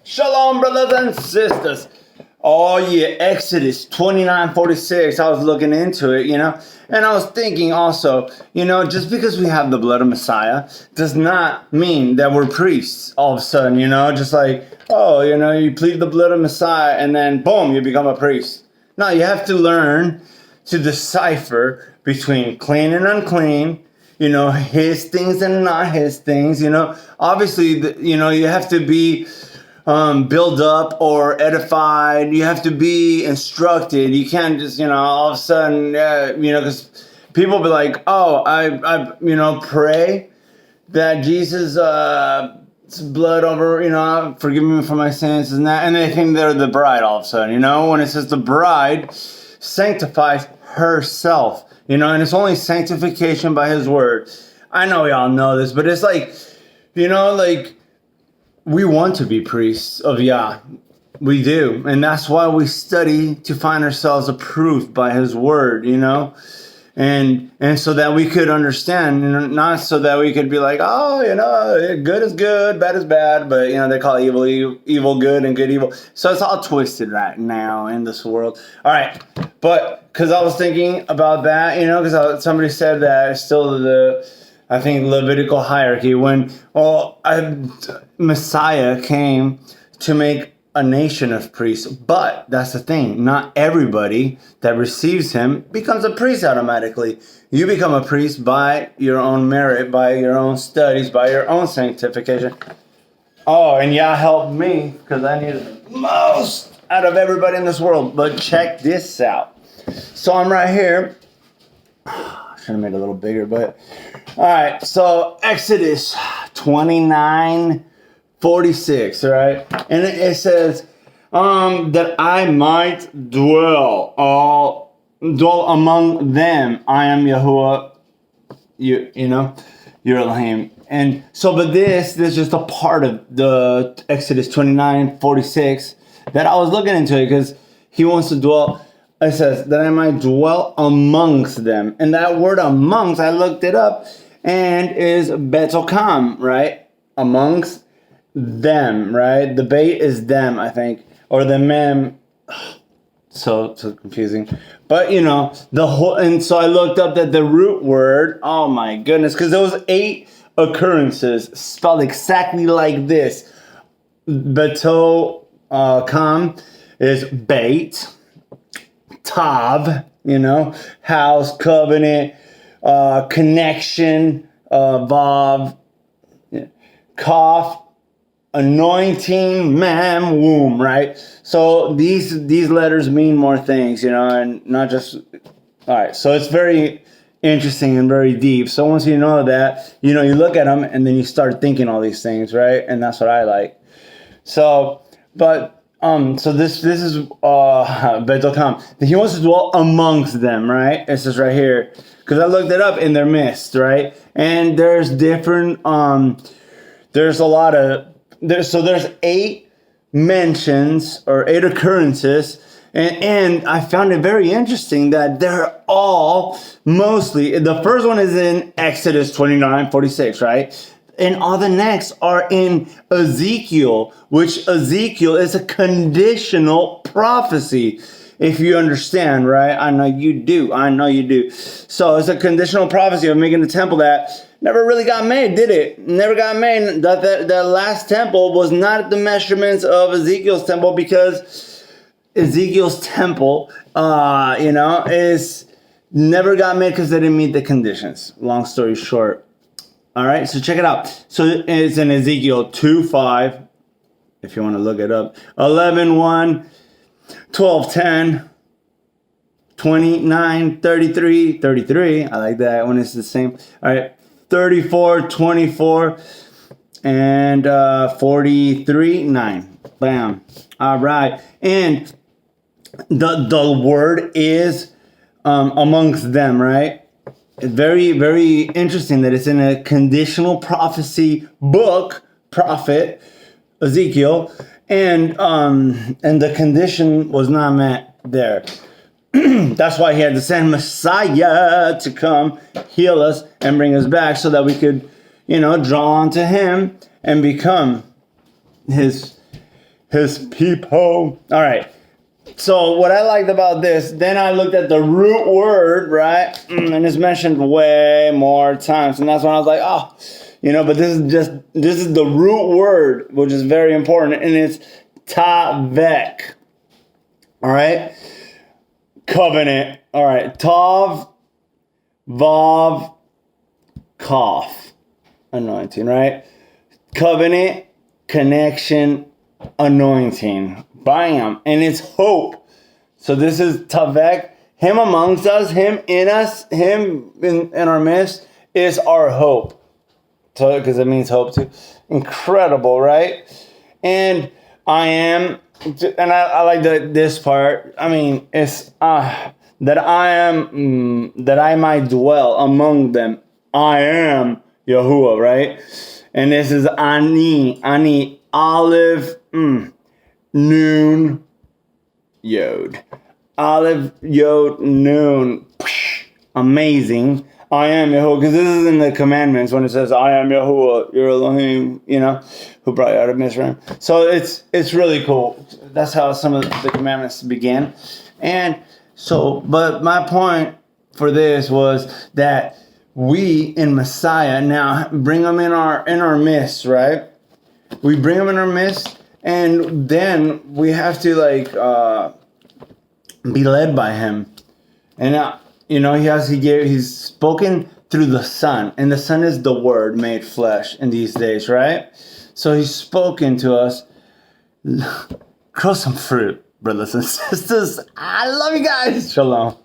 Shalom, brothers and sisters. Oh yeah, Exodus 29:46. I was looking into it, and I was thinking also, just because we have the blood of Messiah does not mean that we're priests all of a sudden, just like, oh, you plead the blood of Messiah and then boom, you become a priest. No, you have to learn to decipher between clean and unclean, his things and not his things, obviously, you have to be build up or edified. You have to be instructed. You can't just, all of a sudden, because people be like, oh, I pray that Jesus' blood over, forgive me for my sins and that, and they think they're the bride all of a sudden, when it says the bride sanctifies herself, and it's only sanctification by his word. I know y'all know this, but it's like, we want to be priests of Yah. We do. And that's why we study to find ourselves approved by his word, and so that we could understand, not so that we could be like, oh, good is good, bad is bad, but, they call evil good and good evil. So it's all twisted right now in this world. All right. But because I was thinking about that, because somebody said that it's still I think Levitical hierarchy when Messiah came to make a nation of priests. But that's the thing. Not everybody that receives him becomes a priest automatically. You become a priest by your own merit, by your own studies, by your own sanctification. Oh, and Yah helped me because I needed the most out of everybody in this world. But check this out. So I'm right here. Should have made it a little bigger, but all right. So Exodus 29:46, right? And it says that I might dwell among them. I am Yahuwah, you're Elohim. And so, but this is just a part of the Exodus 29:46 that I was looking into it because he wants to dwell. It says that I might dwell amongst them. And that word amongst, I looked it up, and is betowkam, right? Amongst them, right? The bait is them, I think. Or the mem. So confusing. But, the whole, and so I looked up that the root word, oh my goodness, because there was 8 occurrences spelled exactly like this. Betowkam is bait. Tav, house, covenant, connection, vav, kaf, anointing, mem, womb, right? So these letters mean more things, and not just, all right. So it's very interesting and very deep. So once you know that, you look at them and then you start thinking all these things, right? And that's what I like. So, but so this is betowkam. He wants to dwell amongst them, right? It says right here, because I looked it up in their midst, right? And there's different there's a lot of there's 8 mentions or 8 occurrences, and I found it very interesting that they're all mostly, the first one is in Exodus 29:46, right? And all the next are in Ezekiel, which Ezekiel is a conditional prophecy. If you understand, right? I know you do. So it's a conditional prophecy of making a temple that never really got made, did it? Never got made. The last temple was not the measurements of Ezekiel's temple because Ezekiel's temple, is never got made because they didn't meet the conditions. Long story short. All right, so check it out. So it's in Ezekiel 2:5, if you want to look it up. 11:1, 12:10, 29:33. I like that when it's the same. All right, 34:24, and 43:9. Bam. All right, and the word is amongst them, right? Very, very interesting that it's in a conditional prophecy book, prophet Ezekiel, and the condition was not met there. That's why he had to send Messiah to come heal us and bring us back so that we could, draw onto him and become his his people. All right. So what I liked about this, then I looked at the root word, right? And it's mentioned way more times. And that's when I was like, oh, but this is the root word, which is very important. And it's tavek. All right. Covenant. All right. Tav, vav, kaf. Anointing, right? Covenant, connection, anointing. Bam. And it's hope. So this is Tavek. Him amongst us, him in us, him in our midst is our hope. So, because it means hope too. Incredible, right? And I am, and I like this part. I mean, it's that I might dwell among them. I am Yahuwah, right? And this is Ani, Olive, Noon, Yod. Olive, Yod, Noon. Amazing. I am Yahuwah. Because this is in the commandments when it says, I am Yahuwah, your Elohim, who brought you out of Mizraim. So it's really cool. That's how some of the commandments began. And so, but my point for this was that we in Messiah now bring them in our midst, right? We bring them in our midst, and then we have to be led by Him. And He's spoken through the Son, and the Son is the Word made flesh in these days, right? So He's spoken to us. Grow some fruit, brothers and sisters. I love you guys. Shalom.